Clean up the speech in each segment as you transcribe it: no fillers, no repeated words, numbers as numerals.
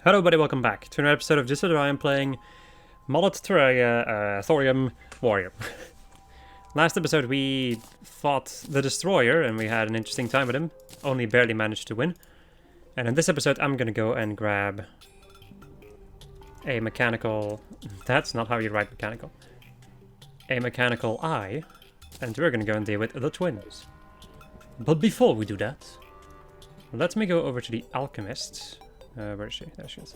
Hello everybody, welcome back to another episode of Just I am playing Modded Terraria, Thorium Warrior. Last episode we fought the Destroyer and we had an interesting time with him, only barely managed to win. And in this episode I'm gonna go and grab a mechanical... That's not how you write mechanical. A mechanical eye, and we're gonna go and deal with the twins. But before we do that, let me go over to the alchemist. Where is she? There she is.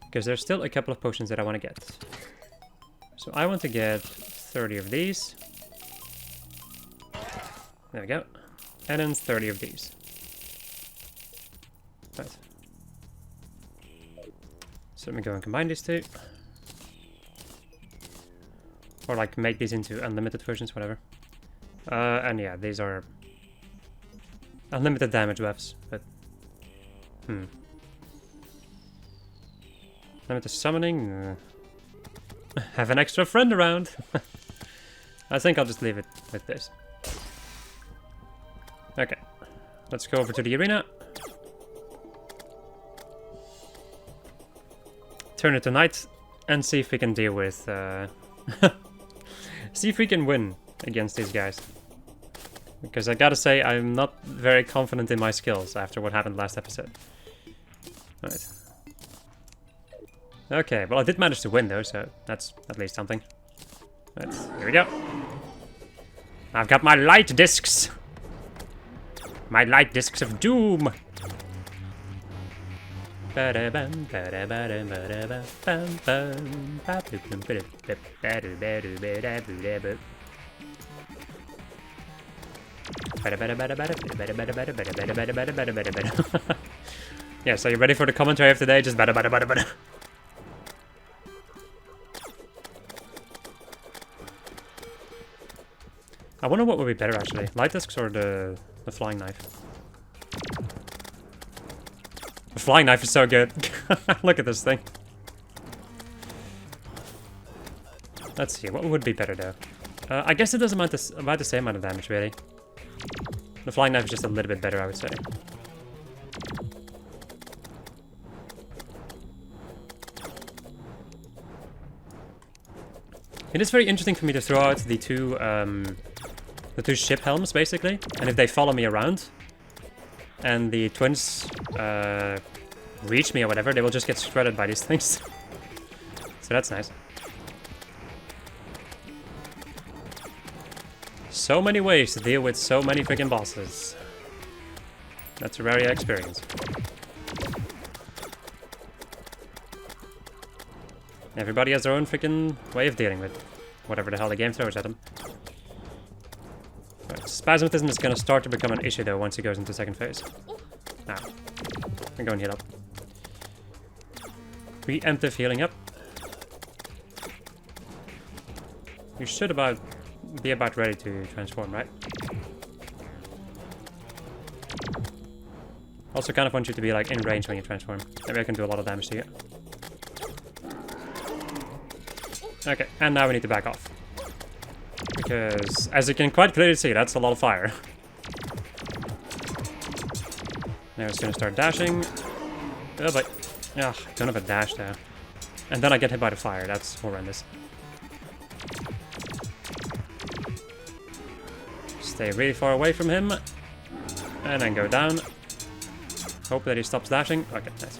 Because there's still a couple of potions that I want to get. So I want to get 30 of these. There we go. And then 30 of these. Right. So let me go and combine these two. Or like make these into unlimited versions, whatever. And yeah, these are unlimited damage buffs, but Limited summoning. Have an extra friend around. I think I'll just leave it with this. Okay. Let's go over to the arena. Turn it to night and see if we can deal with... see if we can win against these guys. Because I gotta say, I'm not very confident in my skills after what happened last episode. Right. Okay, well I did manage to win though, so that's at least something. Right, here we go. I've got my light discs! My light discs of doom! Yeah, so you ready for the commentary of today? Just better. I wonder what would be better actually, light discs or the flying knife. The flying knife is so good. Look at this thing. Let's see, what would be better though? I guess it does about the same amount of damage really. The flying knife is just a little bit better, I would say. It is very interesting for me to throw out the two ship helms, basically. And if they follow me around, and the twins reach me or whatever, they will just get shredded by these things. So that's nice. So many ways to deal with so many freaking bosses. That's a Terraria experience. Everybody has their own freaking way of dealing with whatever the hell the game throws at them. Right, spasmatism is going to start to become an issue though once it goes into second phase. Now, I'm going to heal up. Preemptive healing up. You should be about ready to transform, right? Also kind of want you to be like in range when you transform. Maybe I can do a lot of damage to you. Okay, and now we need to back off. Because, as you can quite clearly see, that's a lot of fire. Now it's gonna start dashing. Oh, but... Ugh, I don't have a dash there. And then I get hit by the fire, that's horrendous. Stay really far away from him. And then go down. Hope that he stops dashing. Okay, nice.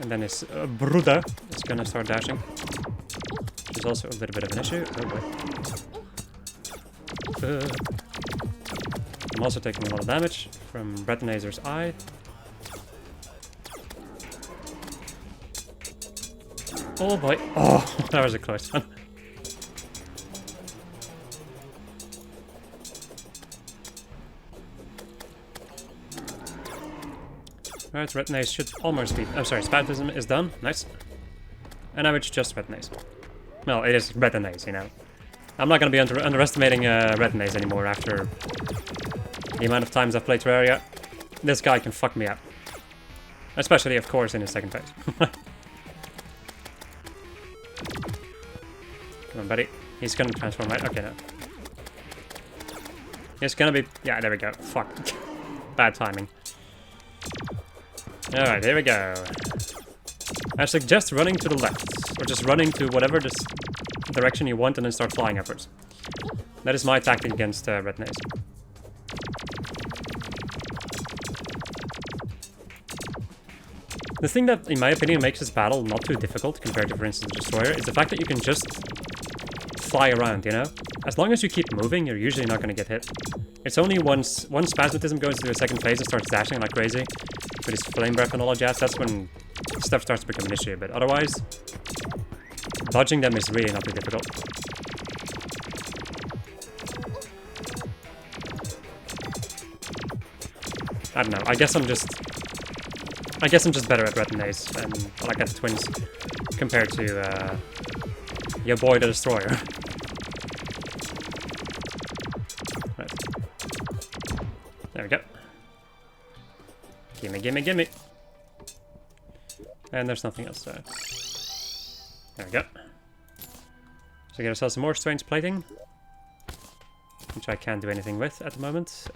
And then his brother is gonna start dashing. Which is also a little bit of an issue. Oh boy. I'm also taking a lot of damage from Retinazer's eye. Oh boy. Oh, that was a close one. Right, Retinaze should almost be... Oh, sorry, Spasmatism is done. Nice. And now it's just Retinaze. Well, it is Retinaze, you know. I'm not going to be underestimating Retinaze anymore after the amount of times I've played Terraria. This guy can fuck me up. Especially, of course, in his second phase. Come on, buddy. He's going to transform, right? Okay, no. He's going to be... Yeah, there we go. Fuck. Bad timing. Alright, here we go. I suggest running to the left, or just running to whatever direction you want and then start flying upwards. That is my tactic against red nays. The thing that, in my opinion, makes this battle not too difficult compared to, for instance, the Destroyer is the fact that you can just fly around, you know? As long as you keep moving, you're usually not going to get hit. It's only once Spasmatism goes into a second phase and starts dashing like crazy, with his flame breath and all that jazz, that's when stuff starts to become an issue. But otherwise, dodging them is really not too difficult. I don't know, I guess I'm just better at red nays and like at the twins compared to your boy the Destroyer. Right. There we go. Gimme, gimme, gimme. And there's nothing else there. There we go. So we get ourselves some more strange plating, which I can't do anything with at the moment.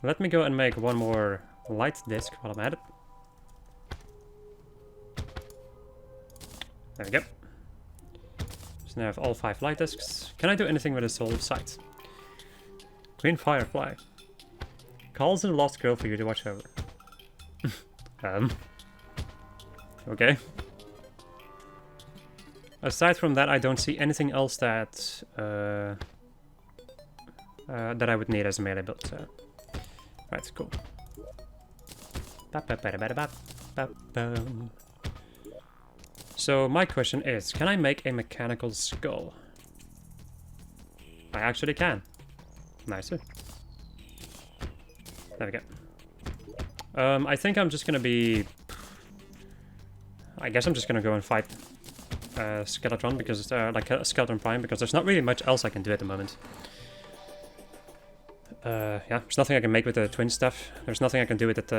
Let me go and make one more light disc while I'm at it. There we go. So now I have all 5 light discs. Can I do anything with a soul of sight? Green Firefly. Calls in a lost girl for you to watch over. Okay. Aside from that, I don't see anything else that that I would need as a melee build. So. Right, cool. So my question is, can I make a mechanical skull? I actually can. Nicer. There we go. I think I'm just gonna be... I guess I'm just gonna go and fight Skeletron because like Skeleton Prime, because there's not really much else I can do at the moment. Yeah, there's nothing I can make with the twin stuff. There's nothing I can do with it,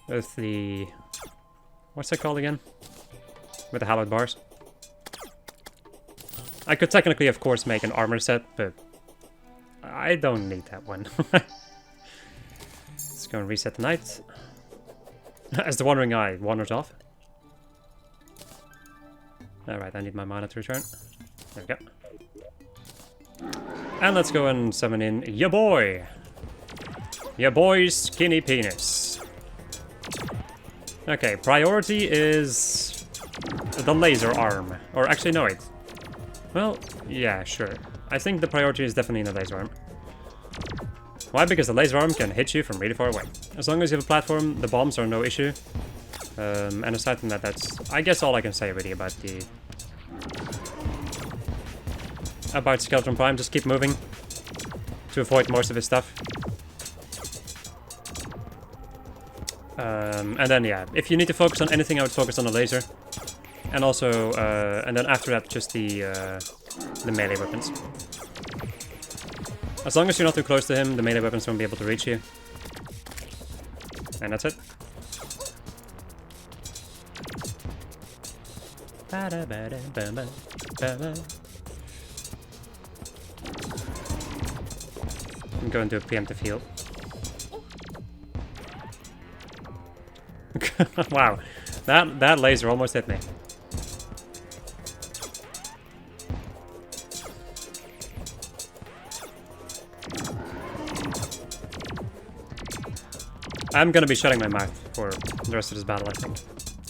with the... What's that called again? With the hallowed bars. I could technically, of course, make an armor set, but I don't need that one. Let's go and reset the night. As the Wandering Eye wanders off. Alright, I need my mana to return. There we go. And let's go and summon in ya boy! Ya boy's skinny penis. Okay, priority is the laser arm. Or actually, no, wait. Well, yeah, sure. I think the priority is definitely in the laser arm. Why? Because the laser arm can hit you from really far away. As long as you have a platform, the bombs are no issue. And aside from that, that's, I guess, all I can say really about the... about Skeleton Prime. Just keep moving to avoid most of his stuff. And then, yeah, if you need to focus on anything, I would focus on the laser. And also, and then after that, just the melee weapons. As long as you're not too close to him, the melee weapons won't be able to reach you. And that's it. I'm going to a preemptive heal. Wow, that laser almost hit me. I'm gonna be shutting my mouth for the rest of this battle, I think.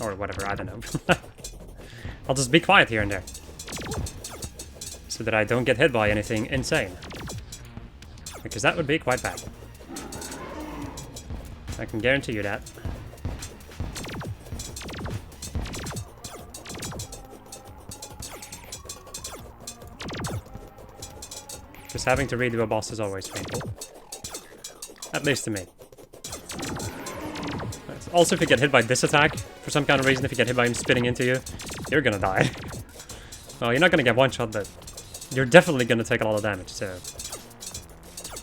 Or whatever, I don't know. I'll just be quiet here and there. So that I don't get hit by anything insane. Because that would be quite bad. I can guarantee you that. Just having to redo a boss is always painful. At least to me. Also, if you get hit by this attack, for some kind of reason, if you get hit by him spitting into you, you're gonna die. Well, you're not gonna get one shot, but you're definitely gonna take a lot of damage, so...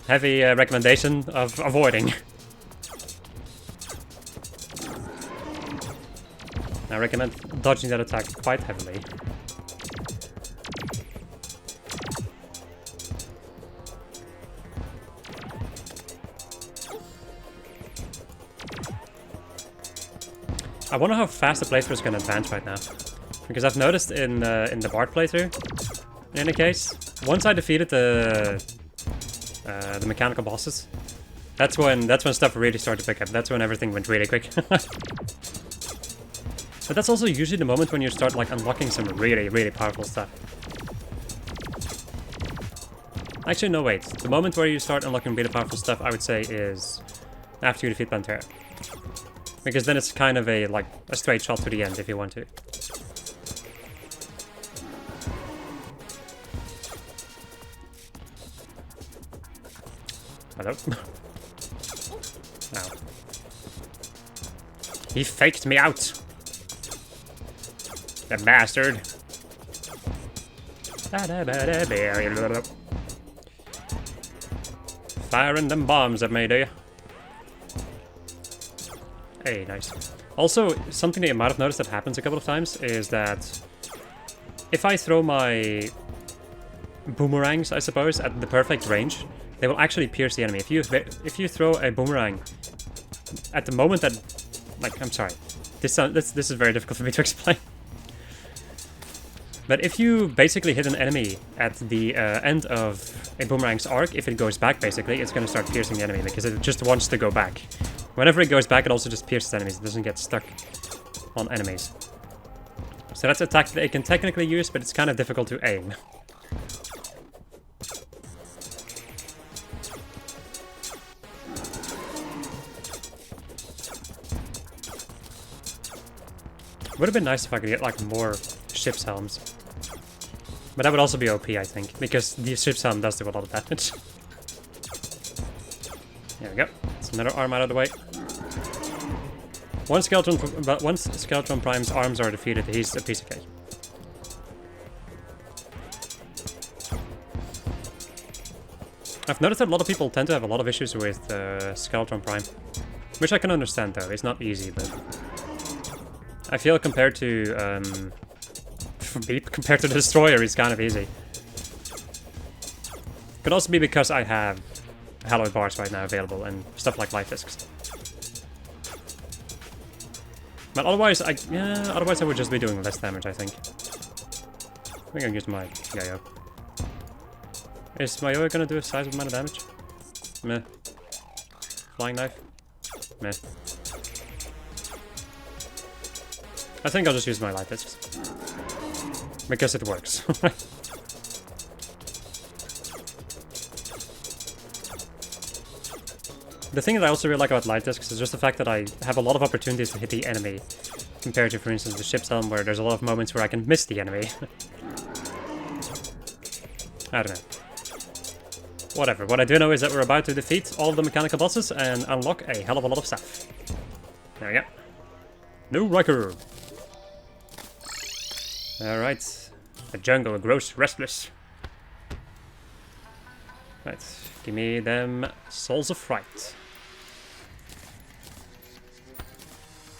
heavy recommendation of avoiding. I recommend dodging that attack quite heavily. I wonder how fast the playthrough is going to advance right now. Because I've noticed in the Bard playthrough, in any case, once I defeated the mechanical bosses, that's when stuff really started to pick up. That's when everything went really quick. But that's also usually the moment when you start like unlocking some really, really powerful stuff. Actually, no, wait. The moment where you start unlocking really powerful stuff, I would say, is after you defeat Pantera. Because then it's kind of a straight shot to the end if you want to. Hello? Ow. He faked me out! The bastard! Firing them bombs at me, do you? Hey, nice. Also, something that you might have noticed that happens a couple of times is that if I throw my boomerangs, I suppose, at the perfect range, they will actually pierce the enemy. If you throw a boomerang at the moment that, I'm sorry, this is very difficult for me to explain. But if you basically hit an enemy at the end of a boomerang's arc, if it goes back, basically, it's going to start piercing the enemy because it just wants to go back. Whenever it goes back, it also just pierces enemies. It doesn't get stuck on enemies. So that's a tactic that you can technically use, but it's kind of difficult to aim. Would have been nice if I could get more ship's helms. But that would also be OP, I think, because the ship's helm does do a lot of damage. There we go. That's another arm out of the way. Once Skeletron Prime's arms are defeated, he's a piece of cake. I've noticed that a lot of people tend to have a lot of issues with Skeletron Prime. Which I can understand, though. It's not easy, but I feel compared to the Destroyer, it's kind of easy. Could also be because I have hallowed bars right now available and stuff like light discs. But otherwise, otherwise I would just be doing less damage, I think. I'm gonna use my yo-yo. Is my yo-yo gonna do a sizable amount of damage? Meh. Flying knife? Meh. I think I'll just use my light discs. Because it works. The thing that I also really like about light discs is just the fact that I have a lot of opportunities to hit the enemy. Compared to, for instance, the ship's helm, where there's a lot of moments where I can miss the enemy. I don't know. Whatever. What I do know is that we're about to defeat all of the mechanical bosses and unlock a hell of a lot of stuff. There we go. New record. Alright. The jungle grows restless. Right. Give me them souls of fright.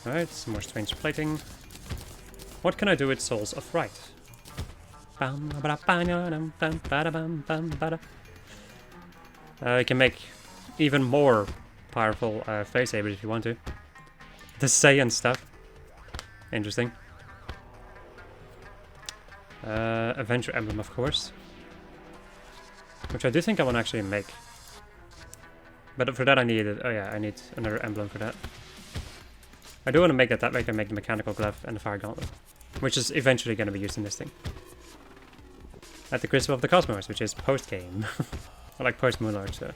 Alright, some more strange plating. What can I do with souls of fright? You can make even more powerful face sabers if you want to. The Saiyan stuff. Interesting. Adventure emblem, of course. Which I do think I want to actually make. But for that I need it. Oh yeah, I need another emblem for that. I do want to make that way I can make the mechanical glove and the fire gauntlet. Which is eventually going to be used in this thing. At the Crucible of the Cosmos, which is post-game. Or like post-Moonlord, so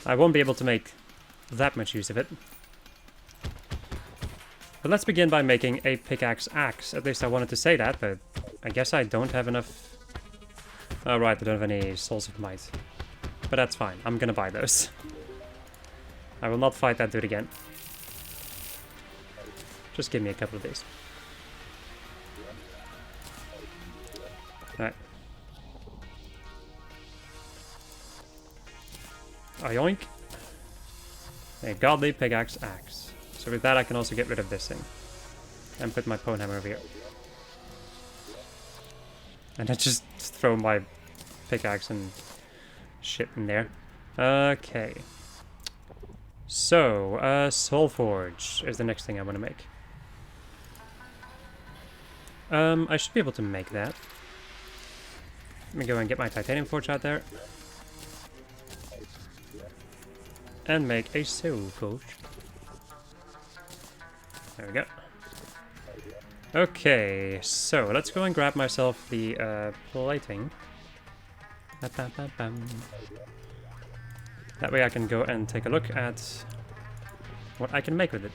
I won't be able to make that much use of it. But let's begin by making a pickaxe axe. At least I wanted to say that, but I guess I don't have enough. Oh right, I don't have any Souls of Might. But that's fine, I'm gonna buy those. I will not fight that dude again. Just give me a couple of days. Alright. Yoink. A godly pickaxe axe. So with that I can also get rid of this thing. And put my pwn hammer over here. And I just throw my pickaxe and shit in there. Okay. So, Soul Forge is the next thing I want to make. I should be able to make that. Let me go and get my titanium forge out there. And make a soul forge. There we go. Okay, so let's go and grab myself the plating. That way I can go and take a look at what I can make with it.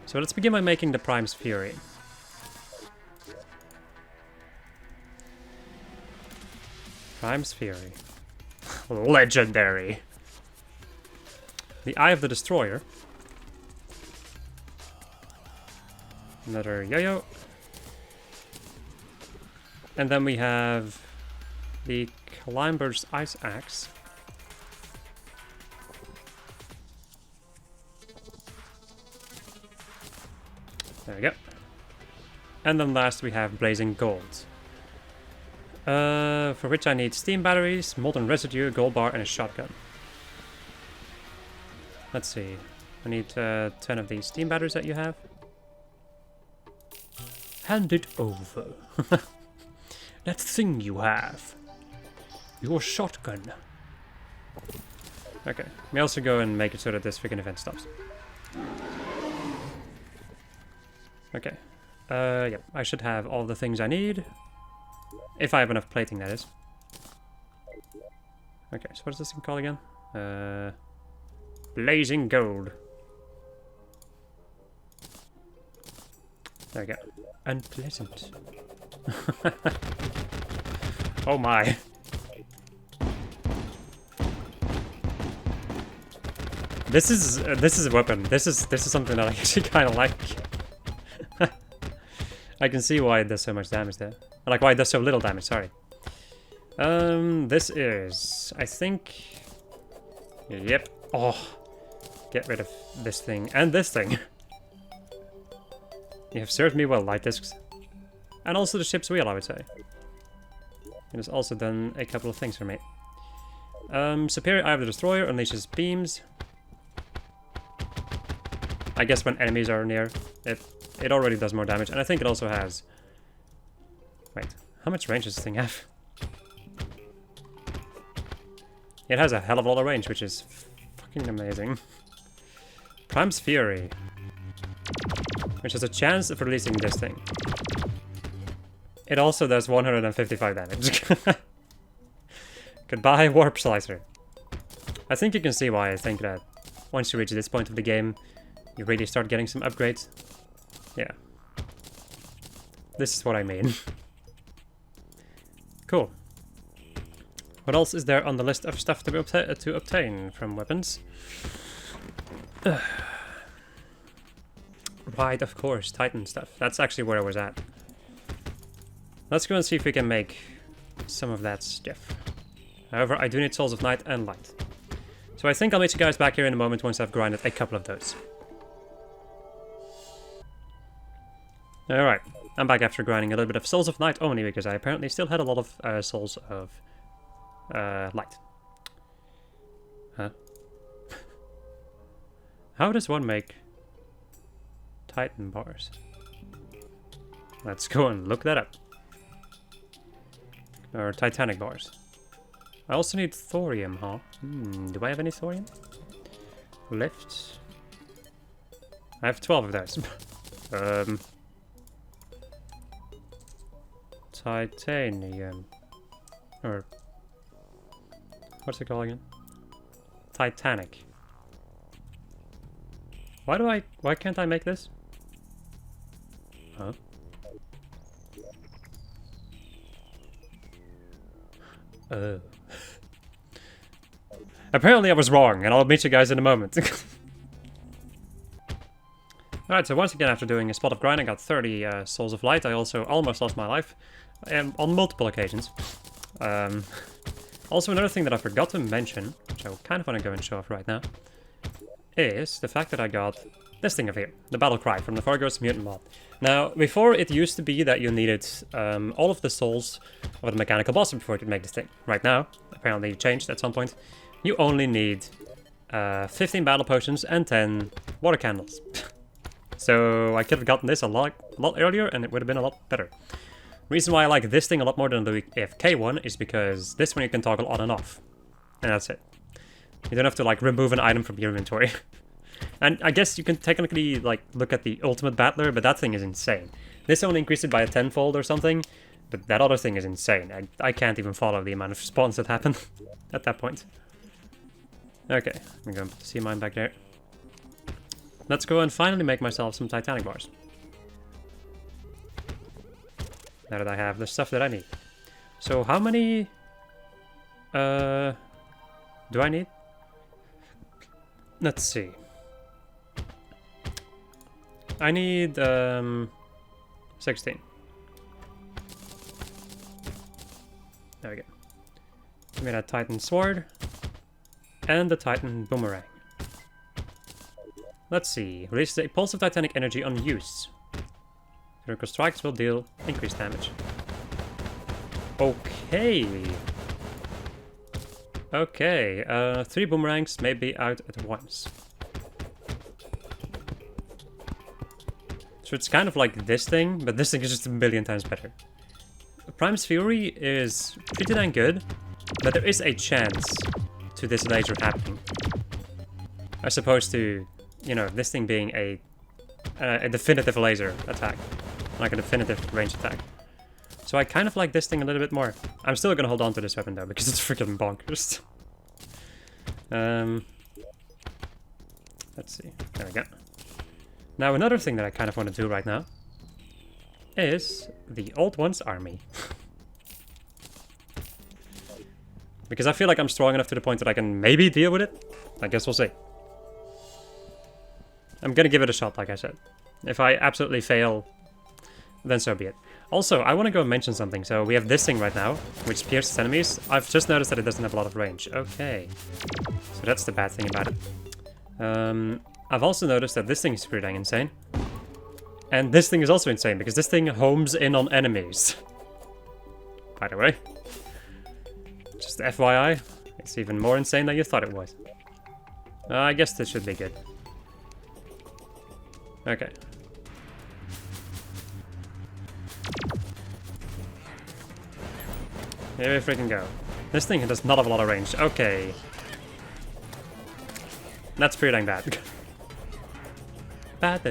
So let's begin by making the Prime's Fury. Prime's Fury. Legendary. The Eye of the Destroyer. Another yo-yo. And then we have the Climber's Ice Axe. There we go. And then last we have Blazing Gold. For which I need steam batteries, molten residue, a gold bar, and a shotgun. Let's see. I need 10 of these steam batteries that you have. Hand it over. That thing you have. Your shotgun. Okay. Let me also go and make it so that this freaking event stops. Okay. Yep. I should have all the things I need. If I have enough plating, that is. Okay, so what is this thing called again? Blazing Gold. There we go. Unpleasant. Oh my. This is a weapon. This is something that I actually kind of like. I can see why it does so much damage there. Like why it does so little damage, sorry. This is, I think... Yep. Oh. Get rid of this thing and this thing. You have served me well, light discs. And also the ship's wheel, I would say. It has also done a couple of things for me. Superior Eye of the Destroyer unleashes beams. I guess when enemies are near, it already does more damage. And I think it also has... Wait, how much range does this thing have? It has a hell of a lot of range, which is fucking amazing. Prime's Fury. Which has a chance of releasing this thing. It also does 155 damage. Goodbye, Warp Slicer. I think you can see why I think that once you reach this point of the game, you really start getting some upgrades. Yeah. This is what I mean. Cool. What else is there on the list of stuff to obtain from weapons? Right, of course, Titan stuff. That's actually where I was at. Let's go and see if we can make some of that stuff. However, I do need Souls of Night and Light. So I think I'll meet you guys back here in a moment once I've grinded a couple of those. Alright, I'm back after grinding a little bit of Souls of Night only because I apparently still had a lot of Souls of Light. Huh? How does one make Titan bars? Let's go and look that up. Or Titanic bars. I also need Thorium, huh? Do I have any Thorium? Lifts. I have 12 of those. Titanium. Or... what's it called again? Titanic. Why can't I make this? Huh? Oh. Apparently I was wrong, and I'll meet you guys in a moment. Alright, so once again after doing a spot of grind, I got 30 Souls of Light. I also almost lost my life on multiple occasions. Also another thing that I forgot to mention, which I kind of want to go and show off right now, is the fact that I got this thing over here, the Battle Cry from the Fargo's Mutant Mod. Now, before it used to be that you needed all of the souls of the mechanical boss before you could make this thing. Right now, apparently it changed at some point, you only need 15 battle potions, and 10 water candles. So I could have gotten this a lot earlier, and it would have been a lot better. Reason why I like this thing a lot more than the AFK one is because this one you can toggle on and off. And that's it. You don't have to like remove an item from your inventory. And I guess you can technically like look at the ultimate battler, but that thing is insane. This only increased it by a tenfold or something, but that other thing is insane. I can't even follow the amount of spawns that happen at that point. Okay, I'm going to put the sea mine back there. Let's go and finally make myself some titanic bars. Now that I have the stuff that I need. So how many do I need? Let's see. I need 16. There we go. Give me that Titan sword and the Titan boomerang. Let's see. Release a pulse of titanic energy on use. Critical strikes will deal increased damage. Okay. Okay. 3 boomerangs may be out at once. So it's kind of like this thing, but this thing is just a million times better. Prime's Fury is pretty dang good, but there is a chance to this laser happening. As opposed to, you know, this thing being a definitive laser attack. Like a definitive range attack. So I kind of like this thing a little bit more. I'm still gonna hold on to this weapon though, because it's freaking bonkers. Let's see. There we go. Now another thing that I kind of want to do right now is the Old One's army. Because I feel like I'm strong enough to the point that I can maybe deal with it. I guess we'll see. I'm gonna give it a shot, like I said. If I absolutely fail, then so be it. Also, I want to go and mention something. So we have this thing right now, which pierces enemies. I've just noticed that it doesn't have a lot of range. Okay. So that's the bad thing about it. I've also noticed that this thing is pretty dang insane. And this thing is also insane, because this thing homes in on enemies. By the way. Just FYI, it's even more insane than you thought it was. I guess this should be good. Okay. Here we freaking go. This thing does not have a lot of range. Okay. That's pretty dang bad. Bad.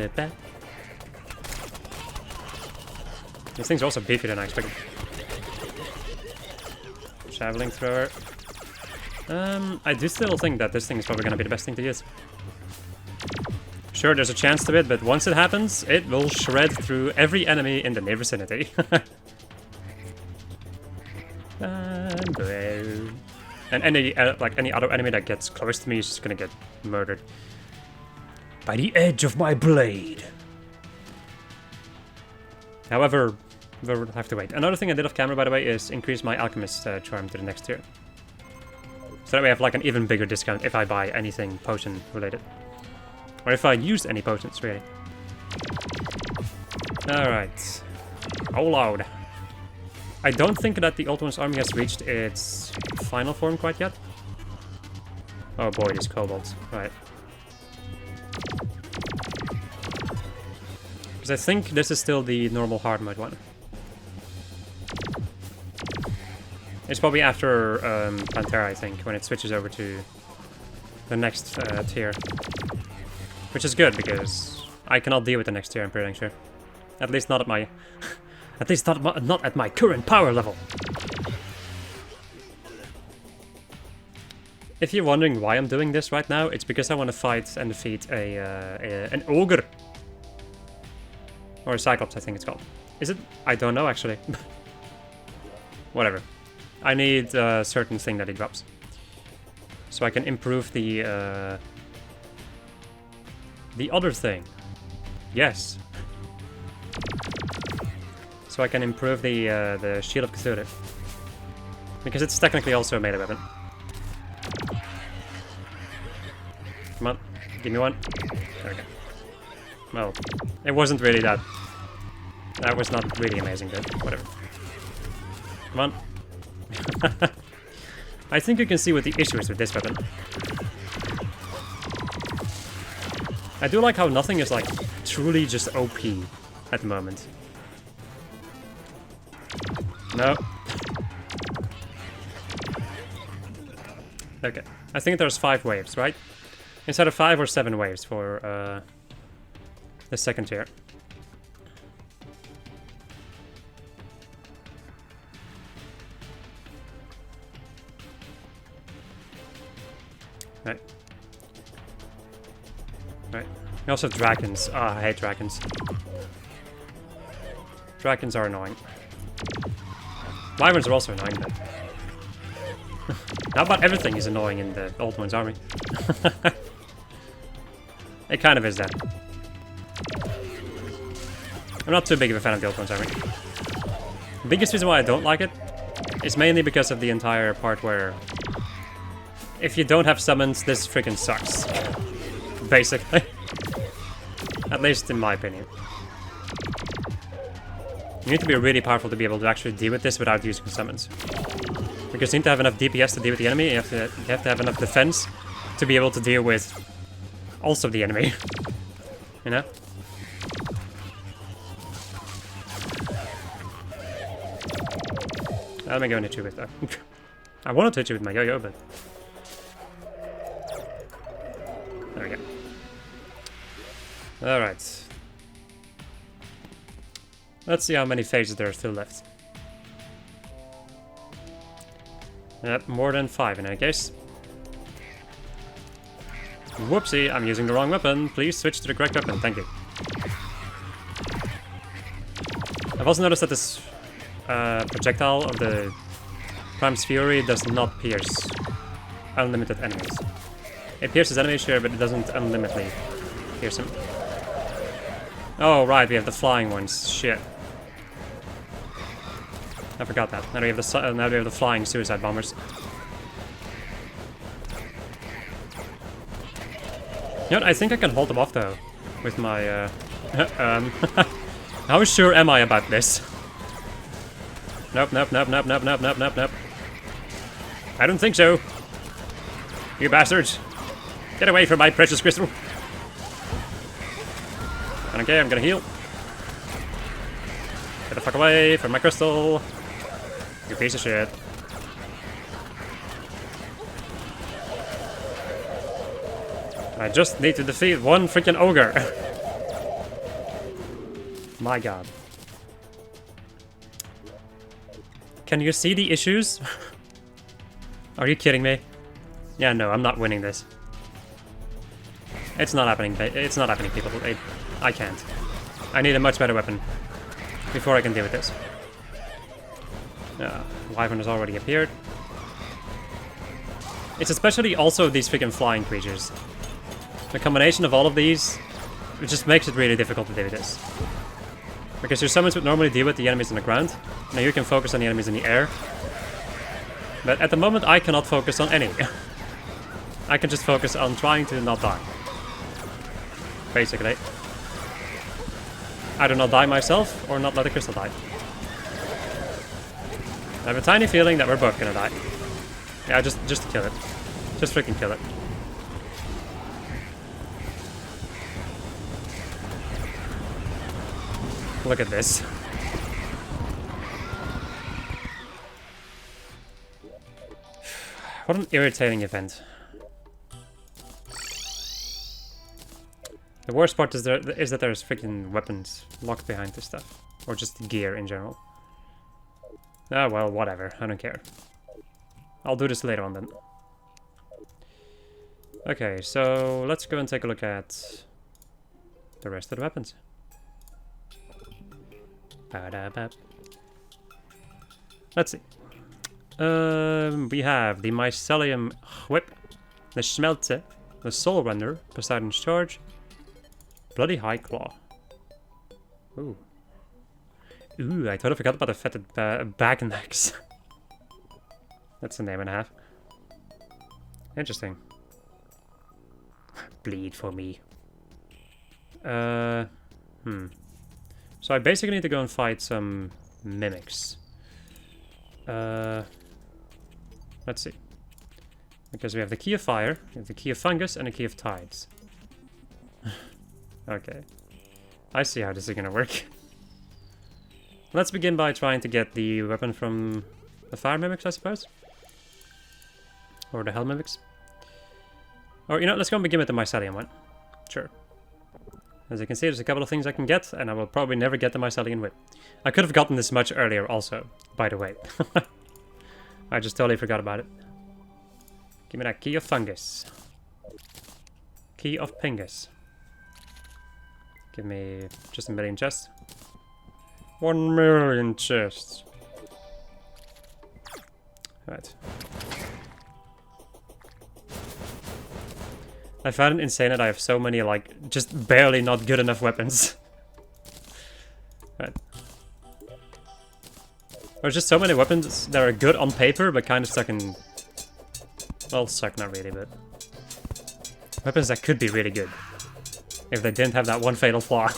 These things are also beefier than I expected. Javelin thrower. I do still think that this thing is probably going to be the best thing to use. Sure, there's a chance to it, but once it happens, it will shred through every enemy in the near vicinity. And any other enemy that gets close to me is just gonna get murdered by the edge of my blade. However, we'll have to wait. Another thing I did off camera, by the way, is increase my alchemist charm to the next tier. So that way I have like an even bigger discount if I buy anything potion related. Or if I use any potions, really. Alright. Oh loud. I don't think that the Old One's army has reached its final form quite yet. Oh boy, these kobolds. Right. Because I think this is still the normal hard mode one. It's probably after Pantera, I think, when it switches over to the next tier. Which is good, because I cannot deal with the next tier, I'm pretty sure. At least not at my... at least not at my current power level. If you're wondering why I'm doing this right now, it's because I want to fight and defeat an ogre. Or a cyclops, I think it's called. Is it? I don't know, actually. Whatever. I need a certain thing that he drops. So I can improve the other thing. Yes. So I can improve the Shield of Cthulhu. Because it's technically also a melee weapon. Come on, give me one. There we go. Well, it wasn't really that... That was not really amazing, but whatever. Come on. I think you can see what the issue is with this weapon. I do like how nothing is like truly just OP at the moment. No. Okay. I think there's 5 waves, right? Instead of 5 or 7 waves for the second tier. Right. Right. We also have dragons. Ah, I hate dragons. Dragons are annoying. Wyverns are also annoying, but... How about everything is annoying in the Old One's army? It kind of is that. I'm not too big of a fan of the Old One's army. The biggest reason why I don't like it is mainly because of the entire part where... If you don't have summons, this freaking sucks. Basically. At least in my opinion. You need to be really powerful to be able to actually deal with this without using summons. Because you need to have enough DPS to deal with the enemy, you have to have enough defense to be able to deal with also the enemy. You know? Let me go into 2 with that. I wanted to hit you with my yo-yo, but... There we go. Alright. Let's see how many phases there are still left. Yep, more than 5 in that case. Whoopsie, I'm using the wrong weapon. Please switch to the correct weapon, thank you. I've also noticed that this projectile of the Prime's Fury does not pierce unlimited enemies. It pierces enemies, sure, but it doesn't unlimitedly pierce them. Oh, right, we have the flying ones. Shit. I forgot that. Now we have the flying suicide bombers. You know what, I think I can hold them off though. With my How sure am I about this? Nope, nope, nope, nope, nope, nope, nope, nope, nope. I don't think so. You bastards. Get away from my precious crystal. Okay, I'm gonna heal. Get the fuck away from my crystal. You piece of shit. I just need to defeat one freaking ogre. My god. Can you see the issues? Are you kidding me? Yeah, no, I'm not winning this. It's not happening. It's not happening, people. I can't. I need a much better weapon before I can deal with this. Wyvern has already appeared. It's especially also these freaking flying creatures. The combination of all of these, it just makes it really difficult to deal with this. Because your summons would normally deal with the enemies on the ground. Now you can focus on the enemies in the air. But at the moment I cannot focus on any. I can just focus on trying to not die. Basically. Either not die myself, or not let the crystal die. I have a tiny feeling that we're both gonna die. Yeah, just kill it. Just freaking kill it. Look at this. What an irritating event. The worst part is that there's freaking weapons locked behind this stuff. Or just gear in general. Ah, well, whatever. I don't care. I'll do this later on then. Okay, so let's go and take a look at the rest of the weapons. Let's see. We have the Mycelium Whip, the Schmelte, the Soul Render, Poseidon's Charge, Bloody High Claw. Ooh. Ooh, I totally forgot about the fetid bag necks. That's a name and a half. Interesting. Bleed for me. So I basically need to go and fight some mimics. Let's see. Because we have the Key of Fire, we have the Key of Fungus, and the Key of Tides. Okay. I see how this is gonna work. Let's begin by trying to get the weapon from the fire mimics, I suppose. Or the hell mimics. Or, you know, let's go and begin with the mycelium one. Sure. As you can see, there's a couple of things I can get, and I will probably never get the mycelium whip. I could have gotten this much earlier also, by the way. I just totally forgot about it. Give me that key of fungus. Key of pingus. Give me just a million chests. 1 million chests. Right. I find it insane that I have so many, like, just barely not good enough weapons. Right. There's just so many weapons that are good on paper, but kind of stuck in... Well, suck, not really, but... Weapons that could be really good. If they didn't have that one fatal flaw.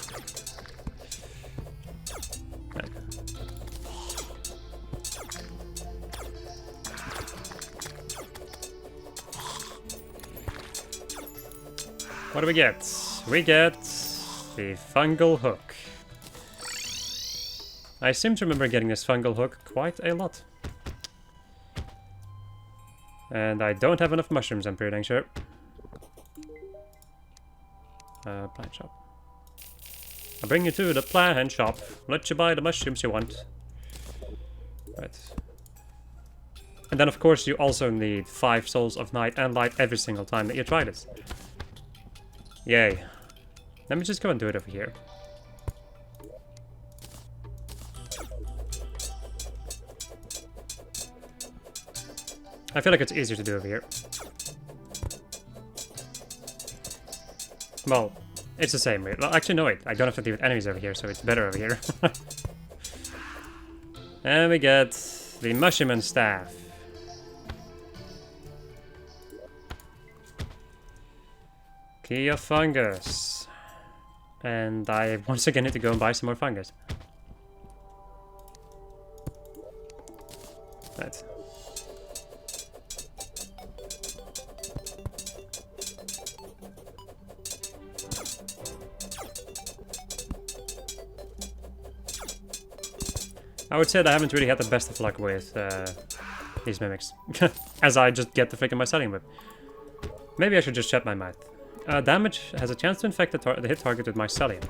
Right. What do we get? We get the fungal hook. I seem to remember getting this fungal hook quite a lot. And I don't have enough mushrooms, I'm pretty dang sure. Plant shop. I'll bring you to the plant shop. Let you buy the mushrooms you want. Right. And then of course you also need 5 souls of night and light every single time that you try this. Yay. Let me just go and do it over here. I feel like it's easier to do over here. Well, it's the same way. Well, actually, no, wait. I don't have to deal with enemies over here, so it's better over here. And we get the mushroom and staff. Key of fungus. And I once again need to go and buy some more fungus. Right. I would say that I haven't really had the best of luck with these mimics. As I just get the freaking mycelium whip. Maybe I should just shut my mouth. Damage has a chance to infect the hit target with mycelium.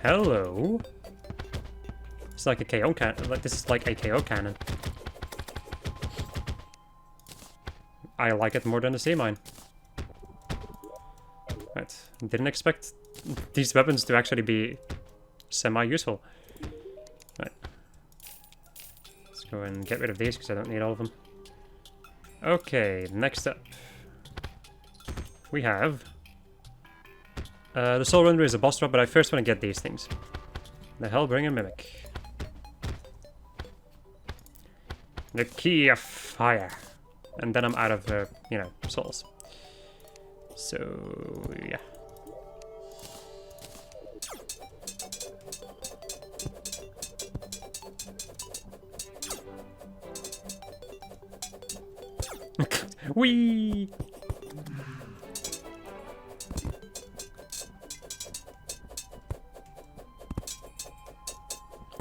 Hello. It's like a KO cannon. Like, this is like a KO cannon. I like it more than the sea mine. Right. Didn't expect these weapons to actually be semi-useful. Right. Let's go and get rid of these because I don't need all of them. Okay, next up. We have... the Soul Render is a boss drop, but I first want to get these things. The Hellbringer Mimic. The Key of Fire. And then I'm out of, you know, souls. So, yeah. Whee!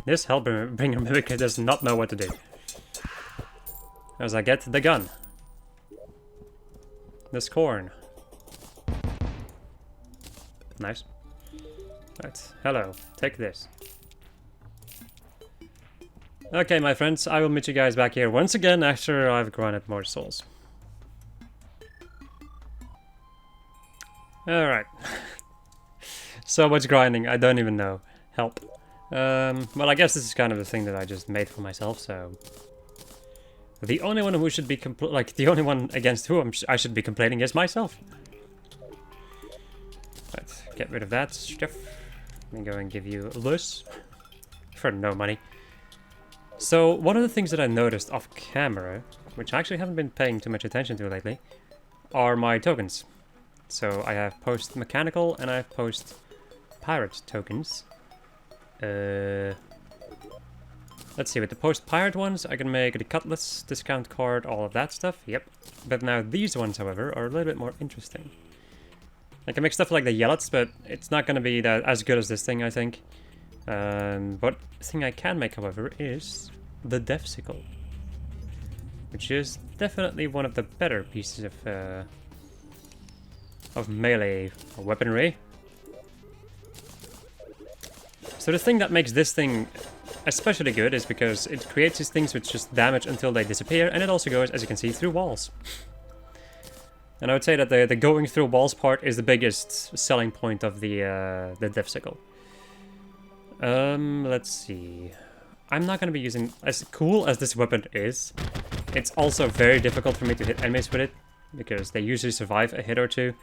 This Hellbringer Mimic does not know what to do. As I get the gun. This corn. Nice. Right, hello. Take this. Okay, my friends, I will meet you guys back here once again after I've grinded more souls. Alright. So much grinding, I don't even know. Help. Well, I guess this is kind of the thing that I just made for myself, so... The only one who should be the only one against whom I should be complaining is myself. Right, get rid of that stuff. Let me go and give you this. For no money. So, one of the things that I noticed off camera, which I actually haven't been paying too much attention to lately, are my tokens. So, I have post-mechanical and I have post-pirate tokens. Let's see, with the post-pirate ones, I can make the cutlass, discount card, all of that stuff, yep. But now these ones, however, are a little bit more interesting. I can make stuff like the yellets, but it's not going to be that as good as this thing, I think. What thing I can make, however, is the Death Sickle, which is definitely one of the better pieces of melee weaponry. So the thing that makes this thing especially good is because it creates these things which just damage until they disappear, and it also goes, as you can see, through walls. And I would say that the going through walls part is the biggest selling point of the Death Sickle. Let's see. I'm not going to be using... As cool as this weapon is, it's also very difficult for me to hit enemies with it, because they usually survive a hit or two,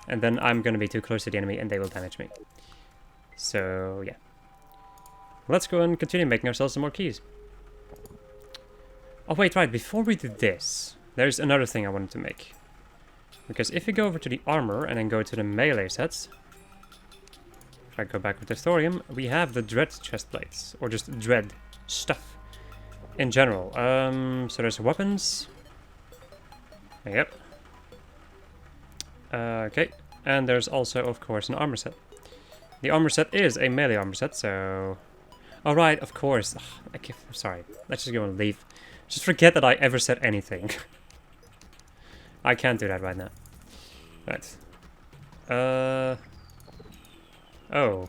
and then I'm going to be too close to the enemy and they will damage me. So, yeah. Let's go and continue making ourselves some more keys. Oh, wait, right. Before we do this, there's another thing I wanted to make. Because if we go over to the armor and then go to the melee sets, if I go back with the thorium, we have the dread chest plates, or just dread stuff in general. So there's weapons. Yep. Okay, and there's also, of course, an armor set. The armor set is a melee armor set, so... Oh, right, of course. Ugh, sorry, let's just go and leave. Just forget that I ever said anything. I can't do that right now. Right. Oh.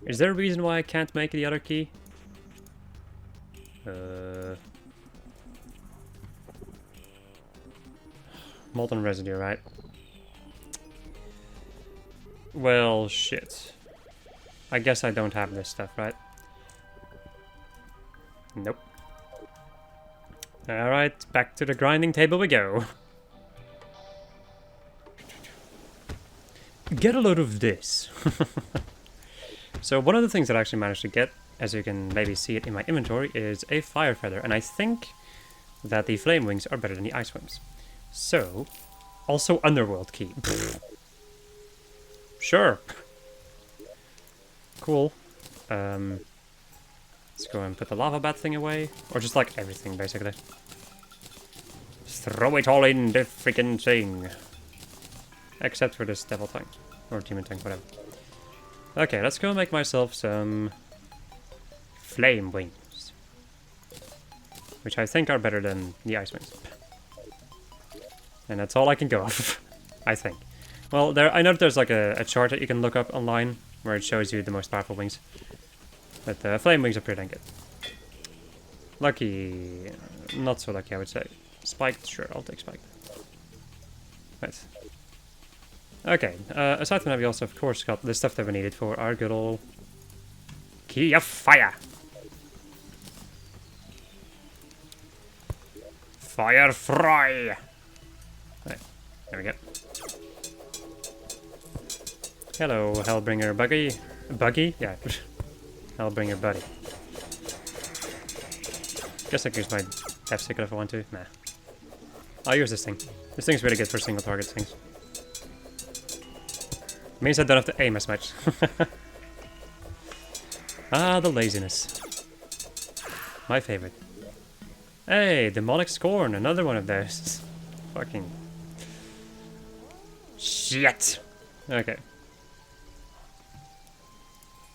Is there a reason why I can't make the other key? Molten residue, right? Well, shit. I guess I don't have this stuff, right? Nope. Alright, back to the grinding table we go. Get a load of this. So one of the things that I actually managed to get, as you can maybe see it in my inventory, is a fire feather. And I think that the flame wings are better than the ice wings. So, also underworld key. Sure. Cool. Let's go and put the lava bat thing away. Or just like everything, basically. Just throw it all in the freaking thing. Except for this devil tank. Or demon tank, whatever. Okay, let's go make myself some flame wings. Which I think are better than the ice wings. And that's all I can go off, I think. Well, I know there's like a chart that you can look up online where it shows you the most powerful wings. But flame wings are pretty dang good. Lucky, not so lucky I would say. Spiked, sure, I'll take spiked. Right. Okay, aside from that we also of course got the stuff that we needed for our good old key of fire. Fire fry! Right, there we go. Hello, Hellbringer Buggy. Buggy? Yeah. Hellbringer Buddy. Guess I can use my Death Sickle if I want to. Nah. I'll use this thing. This thing's really good for single target things. Means I don't have to aim as much. Ah, the laziness. My favorite. Hey, Demonic Scorn, another one of those. Fucking... shit! Okay.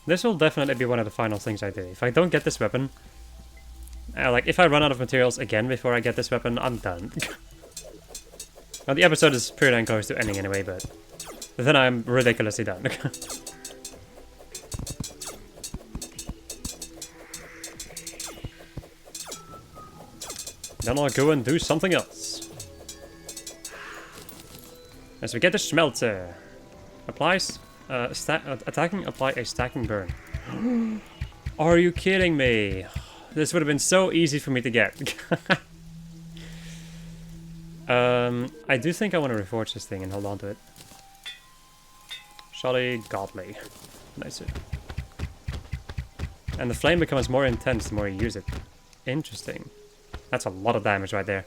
This will definitely be one of the final things I do. If I don't get this weapon... like, if I run out of materials again before I get this weapon, I'm done. Well, the episode is pretty dang close to ending anyway, but... then I'm ridiculously done. Then I'll go and do something else. As we get the smelter. Applies... attacking, apply a stacking burn. Are you kidding me? This would have been so easy for me to get. I do think I want to reforge this thing and hold on to it. Shoddy Godly. Nice. And the flame becomes more intense the more you use it. Interesting. That's a lot of damage right there.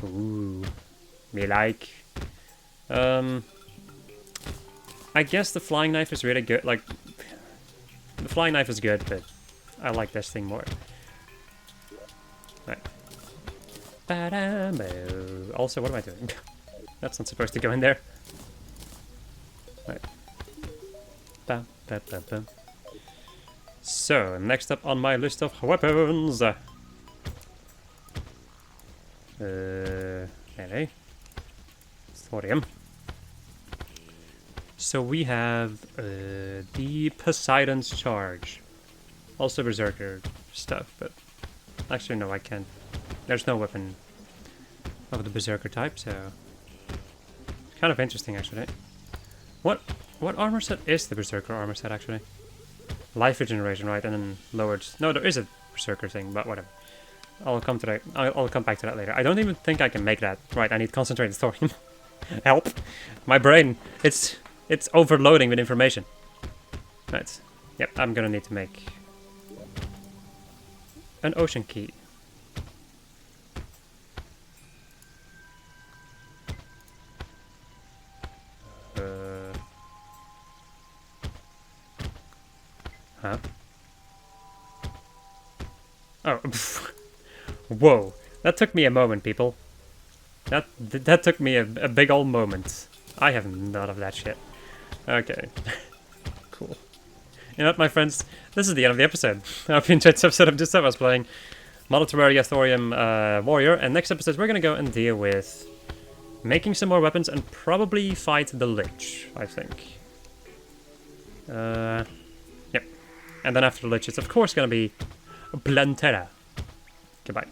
Ooh. Me like. I guess the flying knife is really good. Like, the flying knife is good, but I like this thing more. Right. Also, what am I doing? That's not supposed to go in there. Ba, ba, ba, ba. So, next up on my list of weapons. Melee. Thorium. So we have the Poseidon's Charge. Also Berserker stuff, but actually no, I can't. There's no weapon of the Berserker type, so it's kind of interesting actually. What armor set is the Berserker armor set actually? Life regeneration, right? And then lowered. No, there is a Berserker thing, but whatever. I'll come to that. I'll come back to that later. I don't even think I can make that. Right, I need concentrated thorium. Help! My brain, it's overloading with information. Right. Yep, I'm gonna need to make an ocean key. Huh? Oh, whoa! That took me a moment, people. That took me a big old moment. I have none of that shit. Okay. Cool. You know what, my friends? This is the end of the episode. I hope you enjoyed this episode of just I was playing Modded Terraria Thorium Warrior, and next episode we're gonna go and deal with making some more weapons and probably fight the Lich, I think. Yep. And then after the Lich, it's of course gonna be Plantera. Goodbye.